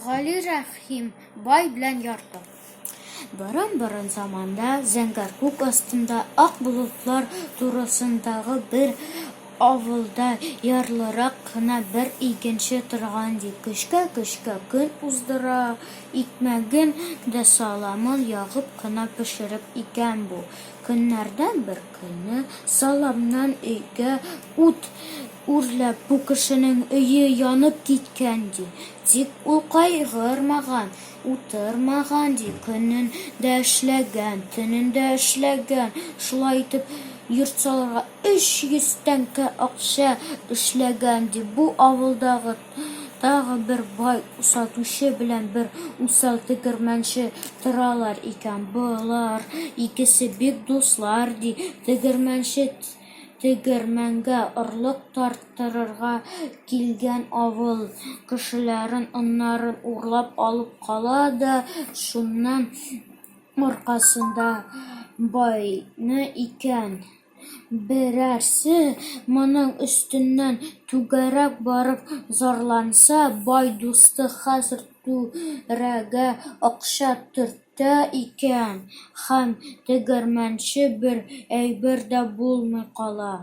Гали Рәхим бай белән ярты. Борын-борын заманда зәңгәр күк астында ак болытлар турысындагы бер авылда ярлырак кына бер игенче торган ди. Көчкә көн уздыра, икмәген дә саламын ягып кына пешереп икән бу. Көннәрдән бер көнне саламнан өйгә ут үрләп бу кешенең өе янып киткән ди. Тик ул кайгырмаган, утырмаган ди. Көнен дә эшләгән, төнен дә эшләгән. Шулай итеп йорт салырга 300 тәңкә акча эшләгән ди. Бу авылдагы тагы бер бай сатучы белән бер усал тегермәнче торалар икән. Болар икесе бик дуслар ди. Тегермәнче тегермәнгә орлык тарттырырга килгән авыл кешеләрен оннарын урлап алып кала да шуннан аркасында байный икән. Берәрсе моның өстеннән түгәрәк барып зарланса, бай дусты хәзер түрәгә акча төртә икән һәм тегермәнче бер әйбер дә булмый кала.